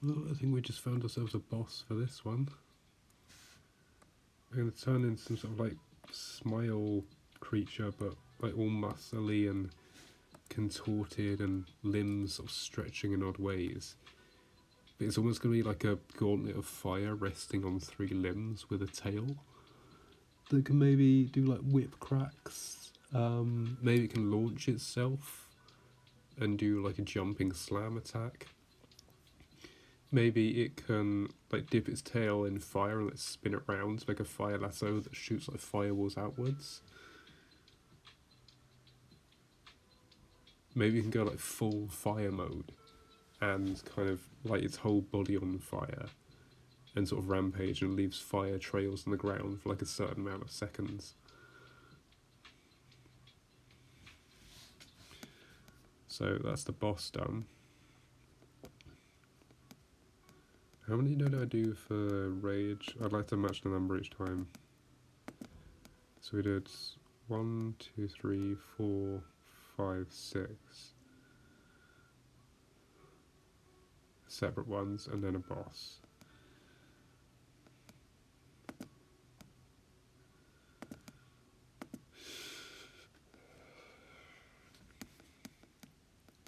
Well, I think we just found ourselves a boss for this one. I'm going to turn into some sort of like smile creature, but like all muscly and contorted and limbs sort of stretching in odd ways. But it's almost going to be like a gauntlet of fire resting on 3 limbs with a tail that can maybe do like whip cracks. Maybe it can launch itself and do like a jumping slam attack. Maybe it can like dip its tail in fire and let's spin it round to make a fire lasso that shoots like fireballs outwards. Maybe it can go like full fire mode and kind of light its whole body on fire and sort of rampage and leaves fire trails on the ground for like a certain amount of seconds. So that's the boss done. How many did I do for rage? I'd like to match the number each time. So we did 1, 2, 3, 4, 5, 6. Separate ones and then a boss.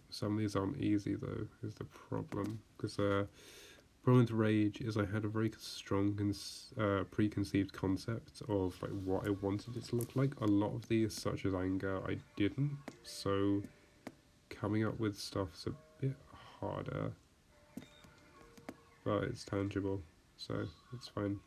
Some of these aren't easy though, is the problem. Because problem with rage is I had a very strong preconceived concept of like what I wanted it to look like. A lot of these, such as anger, I didn't. So coming up with stuff is a bit harder. But it's tangible, so it's fine.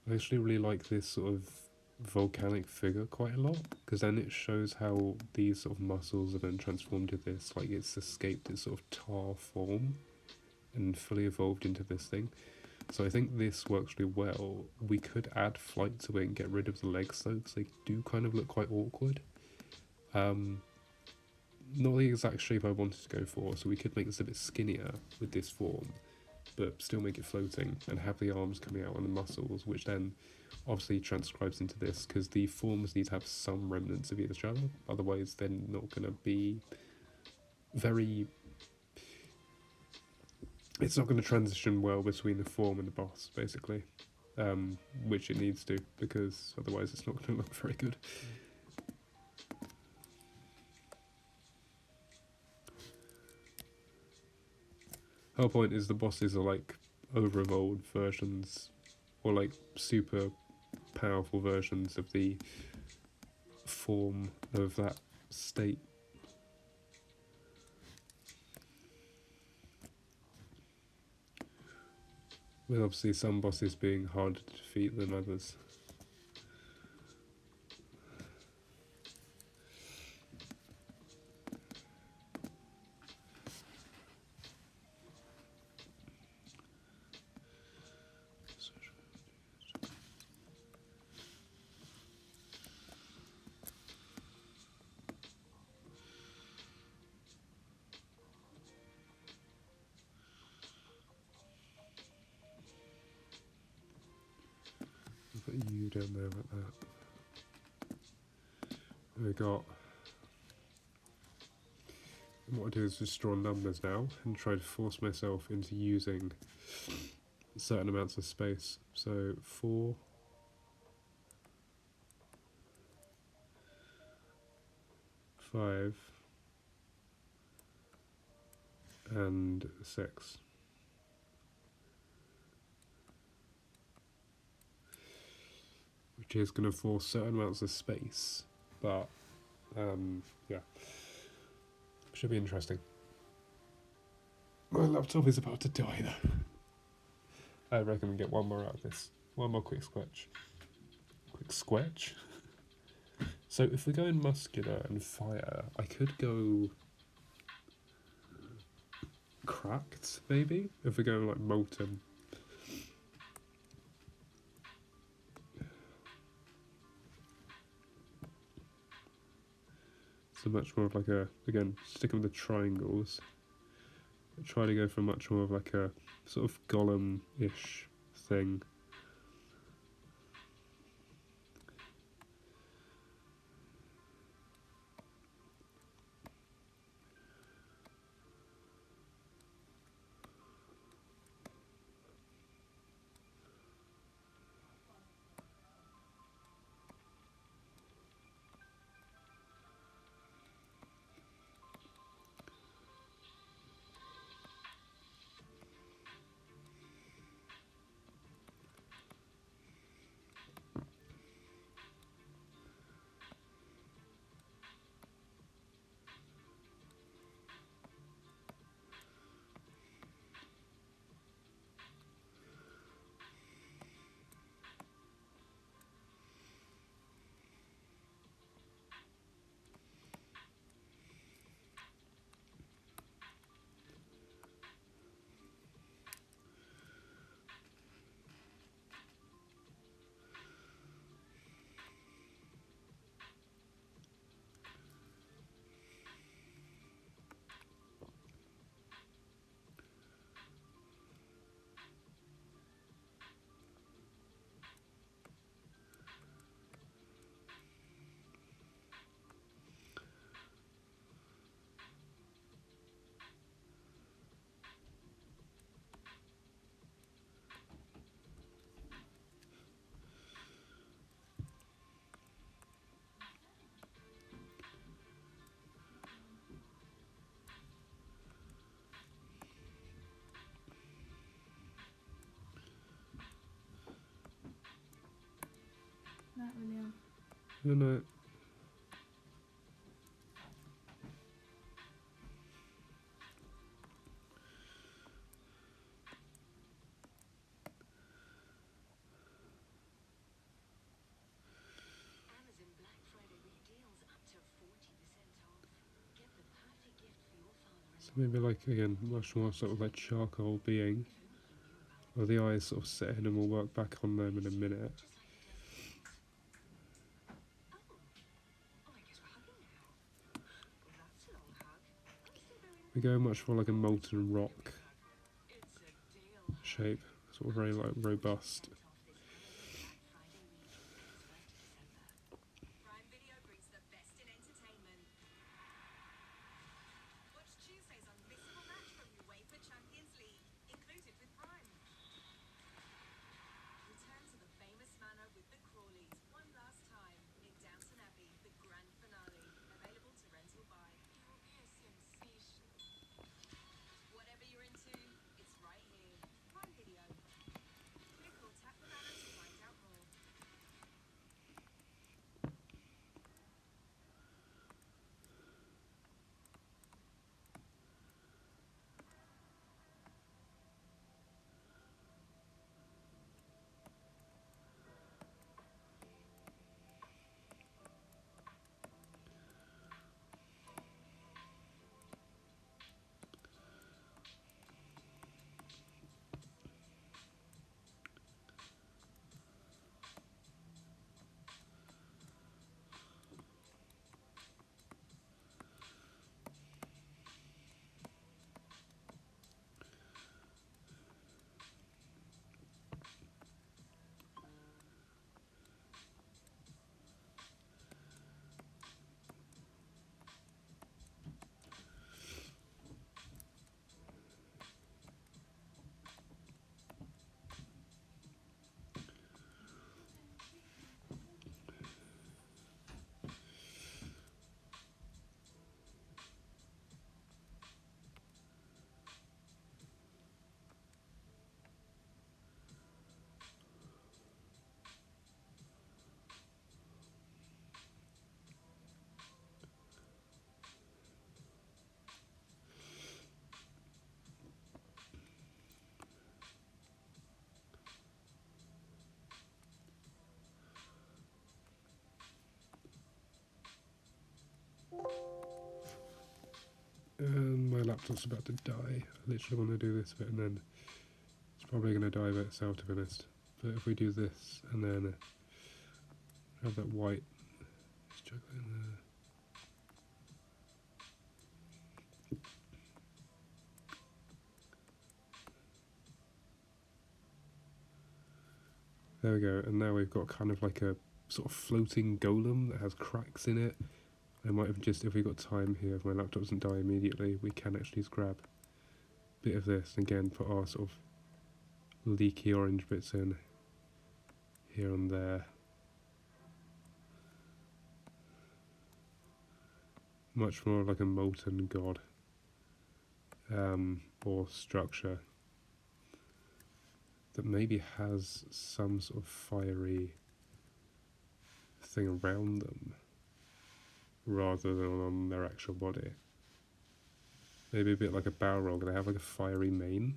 I actually really like this sort of volcanic figure quite a lot, because then it shows how these sort of muscles are then transformed into this, like it's escaped its sort of tar form and fully evolved into this thing. So I think this works really well. We could add flight to it and get rid of the legs though, because they do kind of look quite awkward. Not the exact shape I wanted to go for, so we could make this a bit skinnier with this form, but still make it floating and have the arms coming out on the muscles, which then obviously transcribes into this, because the forms need to have some remnants of each other, otherwise they're not going to be very... It's not going to transition well between the form and the boss, basically, which it needs to, because otherwise it's not going to look very good. Whole point is the bosses are like over-evolved versions, or like super powerful versions of the form of that state. With obviously some bosses being harder to defeat than others. Put you down there like that. We got. What I do is just draw numbers now and try to force myself into using certain amounts of space. So 4, 5, and 6. Which is going to force certain amounts of space, but yeah, should be interesting. My laptop is about to die though. I reckon we get one more out of this. One more quick squelch. Quick squelch? So if we're going muscular and fire, I could go cracked, maybe? If we're going like molten. So much more of like a, again, sticking with the triangles. Try to go for much more of like a sort of golem-ish thing. Right, William. You know, Amazon Black Friday with deals up to 40% off. Get the perfect gift for your father so maybe like, again, much more sort of like charcoal being. Or the eyes sort of setting and we'll work back on them in a minute. just like he does with these. Oh, I guess we're hugging now. Well, that's a long hug. I'm still very We go much more like a molten rock It's a deal. shape, sort of very like robust. Off this Amazon Black Friday week. It's 1st of December. Prime Video brings the best in entertainment. Watch Tuesday's unmissable match from UEFA Champions League, included with Prime. Return to the famous manor with the Crawleys one last time in Downton Abbey, the grand finale. Available to rent or buy. It will be a sensation. Whatever you're into, it's right here. Prime Video. Click or tap laptop's about to die. I literally want to do this bit and then it's probably going to die by itself, to be honest. But if we do this and then have that white chocolate in there. There we go, and now we've got kind of like a sort of floating golem that has cracks in it. I might have just, if we've got time here, if my laptop doesn't die immediately, we can actually just grab a bit of this and again put our sort of leaky orange bits in here and there. Much more like a molten god or structure that maybe has some sort of fiery thing around them rather than on their actual body. Maybe a bit like a Balrog, they have like a fiery mane.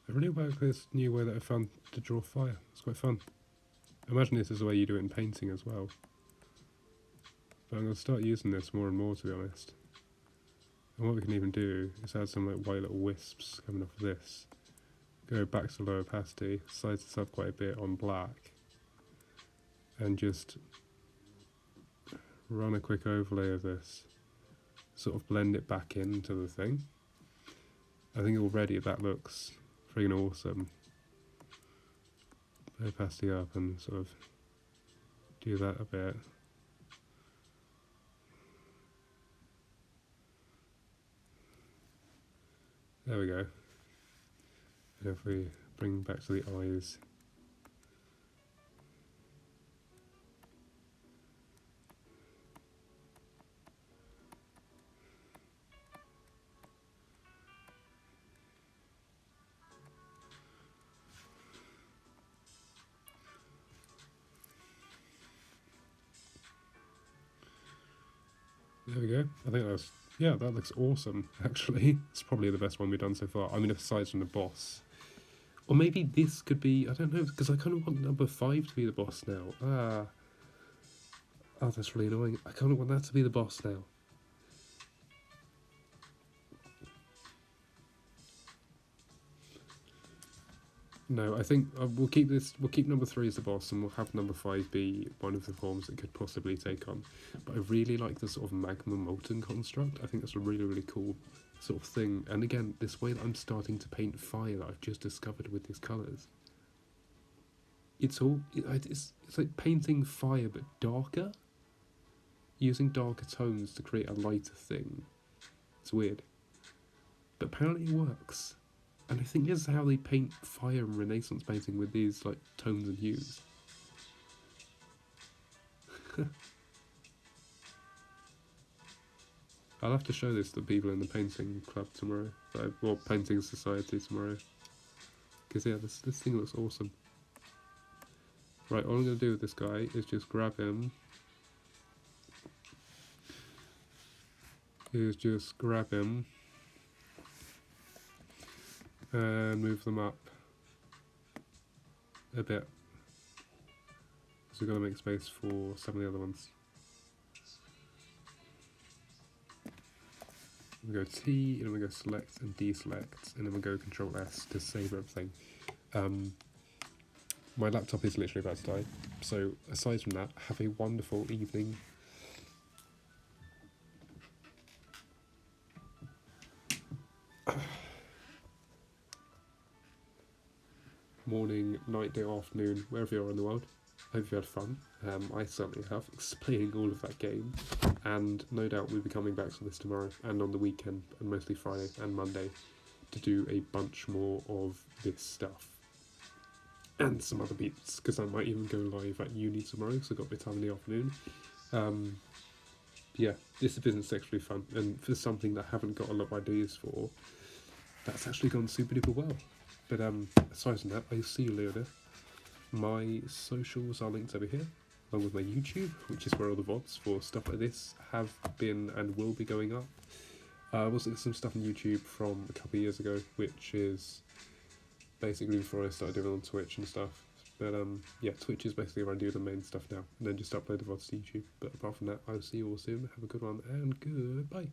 I really like this new way that I found to draw fire. It's quite fun. I imagine this is the way you do it in painting as well. But I'm going to start using this more and more, to be honest. And what we can even do is add some like white little wisps coming off of this. Go back to low opacity, size this up quite a bit on black. And just run a quick overlay of this. Sort of blend it back into the thing. I think already that looks friggin' awesome. Opacity up and sort of do that a bit. There we go. And if we bring back to the eyes. There we go. I think that's, yeah, that looks awesome, actually. It's probably the best one we've done so far. I mean, aside from the boss. Or maybe this could be, I don't know, because I kind of want number 5 to be the boss now. Oh, that's really annoying. I kind of want that to be the boss now. No, I think we'll keep this. We'll keep number 3 as the boss, and we'll have number 5 be one of the forms it could possibly take on. But I really like the sort of magma molten construct. I think that's a really, really cool sort of thing. And again, this way that I'm starting to paint fire that I've just discovered with these colours. It's all it's like painting fire but darker, using darker tones to create a lighter thing. It's weird, but apparently it works. And I think this is how they paint fire in Renaissance painting, with these like tones and hues. I'll have to show this to people in the painting club tomorrow, or painting society tomorrow. Because yeah, this thing looks awesome. Right, all I'm going to do with this guy is just grab him. And move them up a bit. So we've got to make space for some of the other ones. We go T, and then we go select and deselect, and then we go Control S to save everything. My laptop is literally about to die, so aside from that, have a wonderful evening. Morning, night, day, afternoon, wherever you are in the world. Hope you had fun. I certainly have, explaining all of that game. And no doubt we'll be coming back to this tomorrow, and on the weekend, and mostly Friday and Monday. to do a bunch more of this stuff. And some other beats, because I might even go live at uni tomorrow, because I've got a bit of time in the afternoon. Yeah, this business is actually fun, and for something that I haven't got a lot of ideas for, that's actually gone super duper well. But aside from that, I'll see you later. My socials are linked over here, along with my YouTube, which is where all the VODs for stuff like this have been and will be going up. I was looking at some stuff on YouTube from a couple of years ago, which is basically before I started doing it on Twitch and stuff. But yeah, Twitch is basically where I do the main stuff now, and then just upload the VODs to YouTube. But apart from that, I'll see you all soon. Have a good one, and goodbye.